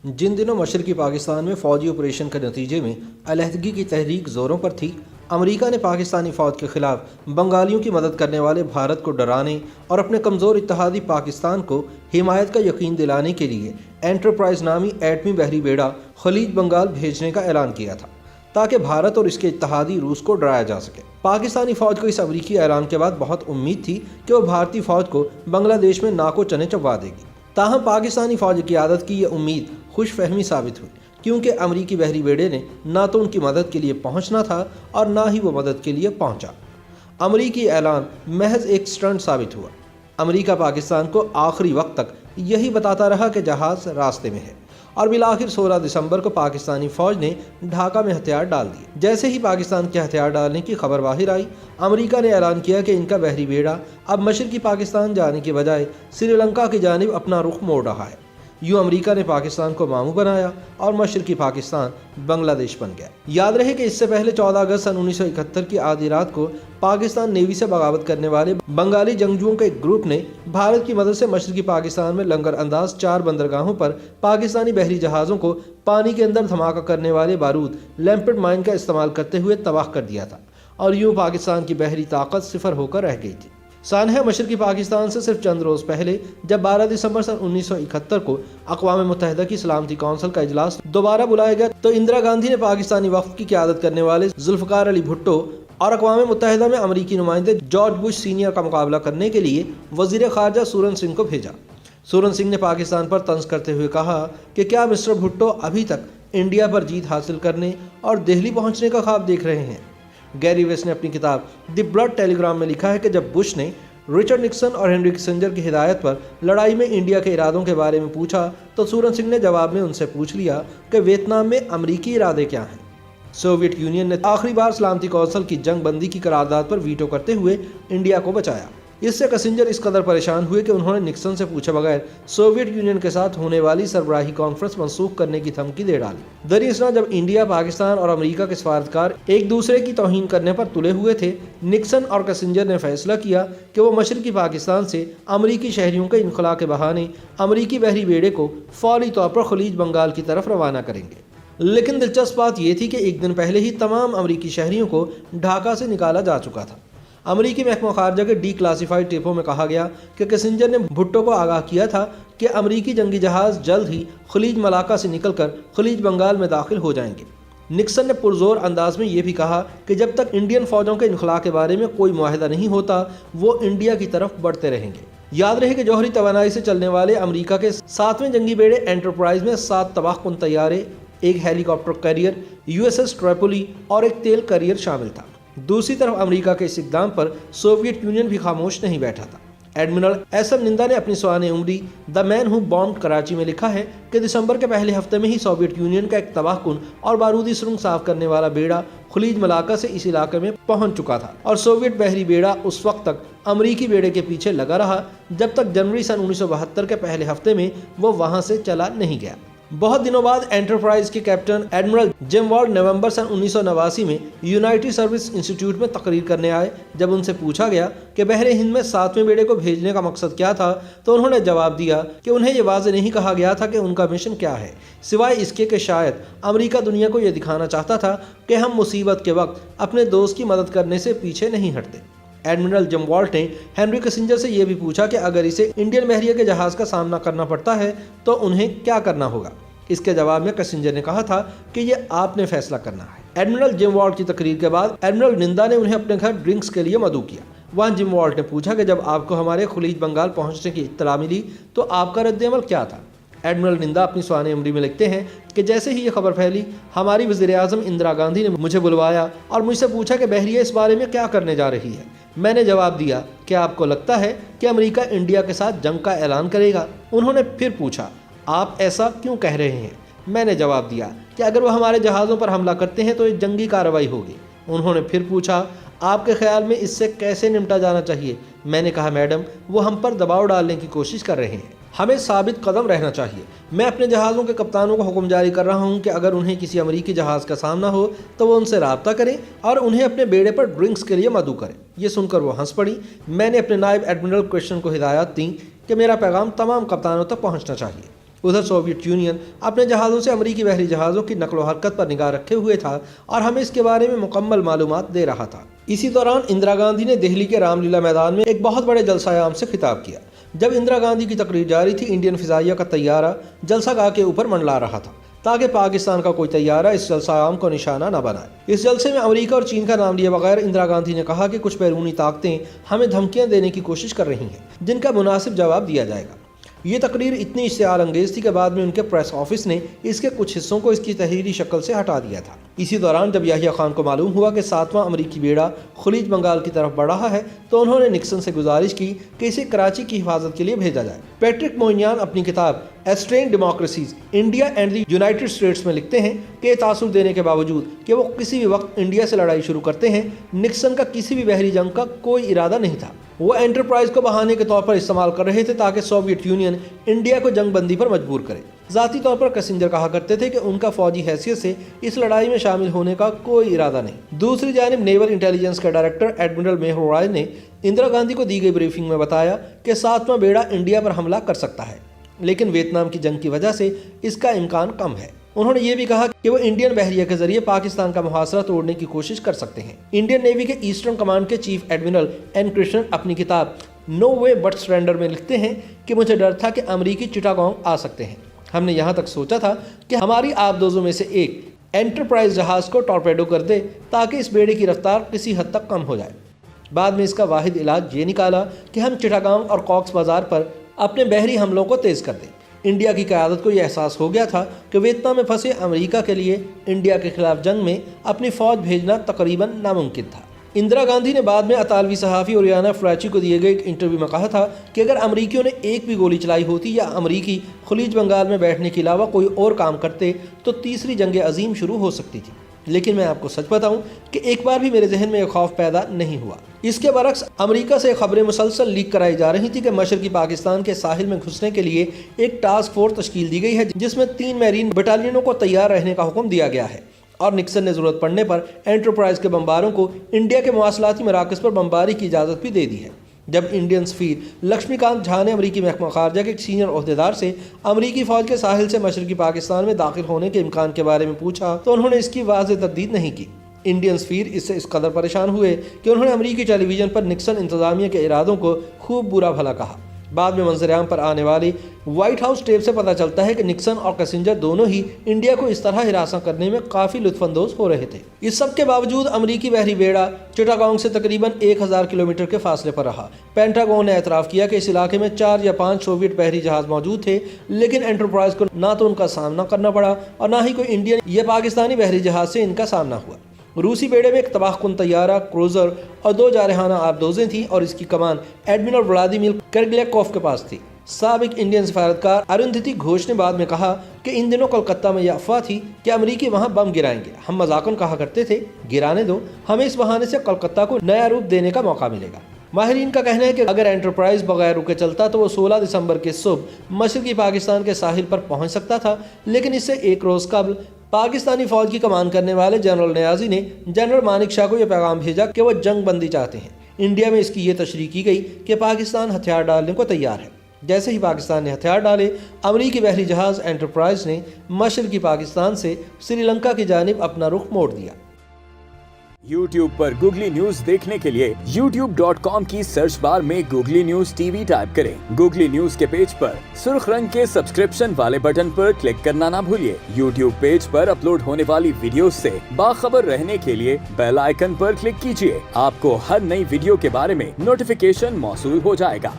जिन दिनों मशरकी पाकिस्तान में फ़ौजी ऑपरेशन के नतीजे में अलहदगी की तहरीक ज़ोरों पर थी, अमेरिका ने पाकिस्तानी फ़ौज के ख़िलाफ़ बंगालियों की मदद करने वाले भारत को डराने और अपने कमज़ोर इत्तेहादी पाकिस्तान को हिमायत का यकीन दिलाने के लिए एंटरप्राइज़ नामी एटमी बहरी बेड़ा खलीज बंगाल भेजने का ऐलान किया था, ताकि भारत और इसके इत्तेहादी रूस को डराया जा सके। पाकिस्तानी फ़ौज को इस अमरीकी ऐलान के बाद बहुत उम्मीद थी कि वह भारतीय फ़ौज को बांग्लादेश में नाको चने चबवा देगी। ताहम पाकिस्तानी फ़ौज की आदत की यह उम्मीद खुश फहमी साबित हुई, क्योंकि अमरीकी बहरी बेड़े ने ना तो उनकी मदद के लिए पहुंचना था और ना ही वो मदद के लिए पहुंचा। अमरीकी ऐलान महज एक स्टंट साबित हुआ। अमरीका पाकिस्तान को आखिरी वक्त तक यही बताता रहा कि जहाज़ रास्ते में है, और बिलाखिर 16 दिसंबर को पाकिस्तानी फ़ौज ने ढाका में हथियार डाल दिए। जैसे ही पाकिस्तान के हथियार डालने की खबर बाहर आई, अमेरिका ने ऐलान किया कि इनका बहरी बेड़ा अब मशरकी पाकिस्तान जाने के बजाय श्रीलंका की जानिब अपना रुख मोड़ रहा है। यूँ अमेरिका ने पाकिस्तान को मामू बनाया और मशरकी पाकिस्तान बांग्लादेश बन गया। याद रहे कि इससे पहले 14 अगस्त सन 1971 की आधी रात को पाकिस्तान नेवी से बगावत करने वाले बंगाली जंगजुओं के एक ग्रुप ने भारत की मदद से मशरकी पाकिस्तान में लंगर अंदाज 4 बंदरगाहों पर पाकिस्तानी बहरी जहाज़ों को पानी के अंदर धमाका करने वाले बारूद लैम्पेड माइन का इस्तेमाल करते हुए तबाह कर दिया था, और यूँ पाकिस्तान की बहरी ताकत सिफर होकर रह गई थी। सानहा मशरकी पाकिस्तान से सिर्फ चंद रोज़ पहले जब 12 दिसंबर सन 1971 को अक़वाम मुत्तहिदा की सलामती कौंसिल का इजलास दोबारा बुलाया गया, तो इंदिरा गांधी ने पाकिस्तानी वफ़द की क़यादत करने वाले जुल्फ़िकार अली भुट्टो और अक़वाम मुत्तहिदा में अमरीकी नुमाइंदे जॉर्ज बुश सीनियर का मुकाबला करने के लिए वज़ीर ख़ारजा सूरन सिंह को भेजा। सूरन सिंह ने पाकिस्तान पर तंज करते हुए कहा कि क्या मिस्टर भुट्टो अभी तक इंडिया पर जीत हासिल करने और दिल्ली पहुँचने का ख्वाब देख रहे हैं। गैरी वेस्ट ने अपनी किताब द ब्लड टेलीग्राम में लिखा है कि जब बुश ने रिचर्ड निक्सन और हेनरी किसिंजर की हिदायत पर लड़ाई में इंडिया के इरादों के बारे में पूछा, तो सूरन सिंह ने जवाब में उनसे पूछ लिया कि वियतनाम में अमरीकी इरादे क्या हैं। सोवियत यूनियन ने आखिरी बार सलामती कौंसिल की जंग बंदी की करारदाद पर वीटो करते हुए इंडिया को बचाया। इससे किसिंजर इस कदर परेशान हुए कि उन्होंने निक्सन से पूछे बगैर सोवियत यूनियन के साथ होने वाली सरबराही कॉन्फ्रेंस मनसूख करने की धमकी दे डाली। दरअसल जब इंडिया, पाकिस्तान और अमेरिका के सफारतकार एक दूसरे की तौहीन करने पर तुले हुए थे, निक्सन और किसिंजर ने फैसला किया कि वो मशरकी पाकिस्तान से अमरीकी शहरियों के इनखला के बहाने अमरीकी बहरी बेड़े को फौरी तौर पर खलीज बंगाल की तरफ रवाना करेंगे। लेकिन दिलचस्प बात यह थी कि एक दिन पहले ही तमाम अमरीकी शहरियों को ढाका से निकाला जा चुका था। अमरीकी महकमा खारजा के डी क्लासिफाइड टेपों में कहा गया कि किसिंजर ने भुट्टो को आगाह किया था कि अमरीकी जंगी जहाज़ जल्द ही खलीज मलाका से निकलकर खलीज बंगाल में दाखिल हो जाएंगे। निक्सन ने पुरजोर अंदाज में ये भी कहा कि जब तक इंडियन फ़ौजों के इनखला के बारे में कोई मुआहदा नहीं होता, वो इंडिया की तरफ बढ़ते रहेंगे। याद रहे कि जौहरी तवानाई से चलने वाले अमरीका के 7वें जंगी बेड़े एंटरप्राइज में 7 तबाहकुन तैयारे, एक हेलीकॉप्टर कैरियर USS ट्रिपोली और एक तेल कैरियर शामिल था। दूसरी तरफ अमेरिका के इस इक़दाम पर सोवियत यूनियन भी खामोश नहीं बैठा था। एडमिरल SM निंदा ने अपनी सवाने उम्री the man who bombed Karachi में लिखा है कि दिसंबर के पहले हफ्ते में ही सोवियत यूनियन का एक तबाहकुन और बारूदी सुरंग साफ करने वाला बेड़ा खलीज मलाका से इस इलाके में पहुंच चुका था, और सोवियत बहरी बेड़ा उस वक्त तक अमरीकी बेड़े के पीछे लगा रहा जब तक जनवरी सन 1972 के पहले हफ्ते में वो वहां से चला नहीं गया। बहुत दिनों बाद एंटरप्राइज के कैप्टन एडमिरल जिम वॉर्ड नवंबर सन 1989 में यूनाइटेड सर्विस इंस्टीट्यूट में तकरीर करने आए। जब उनसे पूछा गया कि बहरे हिंद में 7वें बेड़े को भेजने का मकसद क्या था, तो उन्होंने जवाब दिया कि उन्हें ये वाज़ेह नहीं कहा गया था कि उनका मिशन क्या है, सिवाय इसके कि शायद अमेरिका दुनिया को यह दिखाना चाहता था कि हम मुसीबत के वक्त अपने दोस्त की मदद करने से पीछे नहीं हटते। एडमिरल जिम वॉल्ट ने हेनरी किसिंजर से यह भी पूछा कि अगर इसे इंडियन बहरिया के जहाज़ का सामना करना पड़ता है तो उन्हें क्या करना होगा। इसके जवाब में किसिंजर ने कहा था कि ये आपने फैसला करना है। एडमिरल जिम वॉल्ट की तकरीर के बाद एडमिरल निंदा ने उन्हें अपने घर ड्रिंक्स के लिए मदऊ किया। वहाँ जिम वॉल्ट ने पूछा कि जब आपको हमारे खलीज बंगाल पहुँचने की इत्तला मिली तो आपका रद्द-ए-अमल क्या था। एडमिरल निंदा अपनी सवाने उम्री में लिखते हैं कि जैसे ही ये खबर फैली, हमारी वज़ीर-ए-आज़म इंदिरा गांधी ने मुझे बुलवाया और मुझसे पूछा कि बहरिया इस बारे में क्या करने जा रही है। मैंने जवाब दिया कि आपको लगता है कि अमेरिका इंडिया के साथ जंग का ऐलान करेगा। उन्होंने फिर पूछा, आप ऐसा क्यों कह रहे हैं। मैंने जवाब दिया कि अगर वो हमारे जहाज़ों पर हमला करते हैं तो एक जंगी कार्रवाई होगी। उन्होंने फिर पूछा, आपके ख्याल में इससे कैसे निपटा जाना चाहिए। मैंने कहा, मैडम, वो हम पर दबाव डालने की कोशिश कर रहे हैं, हमें साबित कदम रहना चाहिए। मैं अपने जहाज़ों के कप्तानों को हुक्म जारी कर रहा हूं कि अगर उन्हें किसी अमरीकी जहाज़ का सामना हो तो वो उनसे रब्ता करें और उन्हें अपने बेड़े पर ड्रिंक्स के लिए मदऊ करें। ये सुनकर वो हंस पड़ी। मैंने अपने नायब एडमिरल क्रिश्चियन को हिदायत दी कि मेरा पैगाम तमाम कप्तानों तक पहुंचना चाहिए। उधर सोवियत यूनियन अपने जहाज़ों से अमरीकी बहरी जहाज़ों की नकलो हरकत पर निगाह रखे हुए था और हमें इसके बारे में मुकम्मल मालूमात दे रहा था। इसी दौरान इंदिरा गांधी ने दिल्ली के रामलीला मैदान में एक बहुत बड़े जलसा-ए-आम से खिताब किया। जब इंदिरा गांधी की तकरीर जारी थी, इंडियन फिजाइया का तैयारा जलसागाह के ऊपर मंडला रहा था ताकि पाकिस्तान का कोई तैयारा इस जलसा-ए-आम को निशाना न बनाए। इस जलसे में अमेरिका और चीन का नाम लिए बगैर इंदिरा गांधी ने कहा कि कुछ बैरूनी ताकतें हमें धमकियां देने की कोशिश कर रही हैं, जिनका मुनासिब जवाब दिया जाएगा। ये तकरीर इतनी इश्तियाल अंगेज थी कि बाद में उनके प्रेस ऑफिस ने इसके कुछ हिस्सों को इसकी तहरीरी शक्ल से हटा दिया था। इसी दौरान जब याहिया खान को मालूम हुआ कि 7वां अमरीकी बेड़ा खलीज बंगाल की तरफ बढ़ रहा है, तो उन्होंने निक्सन से गुजारिश की कि इसे कराची की हिफाजत के लिए भेजा जाए। पैट्रिक मोइनियान अपनी किताब estranged democracies India and the United states में लिखते हैं कि तासुब देने के बावजूद कि वो किसी भी वक्त इंडिया से लड़ाई शुरू करते हैं, निक्सन का किसी भी बहरी जंग का कोई इरादा नहीं था। वो एंटरप्राइज को बहाने के तौर पर इस्तेमाल कर रहे थे ताकि सोवियत यूनियन इंडिया को जंग बंदी पर मजबूर करे। ज़ाती तौर पर किसिंजर कहा करते थे कि उनका फौजी हैसियत से इस लड़ाई में शामिल होने का कोई इरादा नहीं। दूसरी जानिब नेवल इंटेलिजेंस के डायरेक्टर एडमिरल मेहुल रॉय ने इंदिरा गांधी को दी गई ब्रीफिंग में बताया कि 7वां बेड़ा इंडिया पर हमला कर सकता है, लेकिन वियतनाम की जंग की वजह से इसका इम्कान कम है। उन्होंने ये भी कहा कि वो इंडियन बहरिया के जरिए पाकिस्तान का मुहासरा तोड़ने की कोशिश कर सकते हैं। इंडियन नेवी के ईस्टर्न कमांड के चीफ एडमिरल एन कृष्णन अपनी किताब नो वे बट सरेंडर में लिखते हैं कि मुझे डर था कि अमरीकी चिटागोंग आ सकते हैं। हमने यहाँ तक सोचा था कि हमारी आबदोजों में से एक एंटरप्राइज जहाज़ को टॉर्पेडो कर दे ताकि इस बेड़े की रफ्तार किसी हद तक कम हो जाए। बाद में इसका वाहिद इलाज ये निकाला कि हम चिटागोंग और कॉक्स बाजार पर अपने बहरी हमलों को तेज़ कर दें। इंडिया की क़यादत को यह एहसास हो गया था कि वियतनाम में फंसे अमेरिका के लिए इंडिया के खिलाफ जंग में अपनी फ़ौज भेजना तकरीबन नामुमकिन था। इंदिरा गांधी ने बाद में अतालवी सहाफ़ी ओरियाना फ्लैची को दिए गए एक इंटरव्यू में कहा था कि अगर अमरीकियों ने एक भी गोली चलाई होती या अमरीकी खलीज बंगाल में बैठने के अलावा कोई और काम करते तो तीसरी जंग अजीम शुरू हो सकती थी। लेकिन मैं आपको सच बताऊं कि एक बार भी मेरे जहन में एक खौफ पैदा नहीं हुआ। इसके बरक्स अमेरिका से खबरें मुसलसल लीक कराई जा रही थी कि मशरकी पाकिस्तान के साहिल में घुसने के लिए एक टास्क फोर्स तश्कील दी गई है, जिसमें 3 मैरीन बटालियनों को तैयार रहने का हुक्म दिया गया है और निक्सन ने ज़रूरत पड़ने पर एंटरप्राइज के बम्बारों को इंडिया के मवासलाती मराकज़ पर बमबारी की इजाज़त भी दे दी है। जब इंडियन सफ़ीर लक्ष्मीकांत झा ने अमरीकी महकमा खारजा के एक सीनियर ओहदेदार से अमरीकी फ़ौज के साहिल से मशरकी पाकिस्तान में दाखिल होने के इम्कान के बारे में पूछा तो उन्होंने इसकी वाज़ेह तरदीद नहीं की। इंडियन सफ़ीर इससे इस कदर परेशान हुए कि उन्होंने अमरीकी टेलीविज़न पर निक्सन इंतज़ामिया के इरादों को खूब बुरा भला कहा। बाद में मंजर-ए-आम पर आने वाली व्हाइट हाउस टेप से पता चलता है कि निक्सन और किसिंजर दोनों ही इंडिया को इस तरह हिरासा करने में काफ़ी लुत्फानंदोज हो रहे थे। इस सब के बावजूद अमरीकी बहरी बेड़ा चिटागोंग से तकरीबन 1000 किलोमीटर के फासले पर रहा। पेंटागन ने एतराफ़ किया कि इस इलाके में 4 या 5 सोवियत बहरी जहाज़ मौजूद थे, लेकिन एंटरप्राइज को ना तो उनका सामना करना पड़ा और ना ही कोई इंडियन या पाकिस्तानी बहरी जहाज़ से इनका सामना हुआ। रूसी बेड़े में एक तबाहकुन तैयारा, क्रूज़र और 2 जारहाना आबदोज़ें थीं और इसकी कमान एडमिरल व्लादिमीर करगिल्याकोव के पास थी। साबिक इंडियन सफारतकार अरुंधति घोष ने बाद में कहा कि इन दिनों कलकत्ता में यह अफवाह थी कि अमरीकी वहाँ बम गिराएंगे। हम मजाकन कहा करते थे, गिराने दो, हमें इस बहाने से कलकत्ता को नया रूप देने का मौका मिलेगा। माहिरीन का कहना है कि अगर एंटरप्राइज बगैर रुके चलता तो वो 16 दिसंबर के सुबह मशरकी पाकिस्तान के साहिल पर पहुंच सकता था, लेकिन इससे एक रोज़ कबल पाकिस्तानी फ़ौज की कमान करने वाले जनरल नियाज़ी ने जनरल मानिक शाह को यह पैगाम भेजा कि वो जंग बंदी चाहते हैं। इंडिया में इसकी ये तशरीह की गई कि पाकिस्तान हथियार डालने को तैयार है। जैसे ही पाकिस्तान ने हथियार डाले, अमरीकी बहरी जहाज़ एंटरप्राइज ने मशरकी पाकिस्तान से श्रीलंका की जानिब अपना रुख मोड़ दिया। YouTube पर गूगली न्यूज देखने के लिए youtube.com की सर्च बार में गूगली न्यूज टीवी टाइप करें। गूगली न्यूज के पेज पर सुर्ख रंग के सब्सक्रिप्शन वाले बटन पर क्लिक करना ना भूलिए। YouTube पेज पर अपलोड होने वाली वीडियो से बाखबर रहने के लिए बेल आइकन पर क्लिक कीजिए। आपको हर नई वीडियो के बारे में नोटिफिकेशन मौसूल हो जाएगा।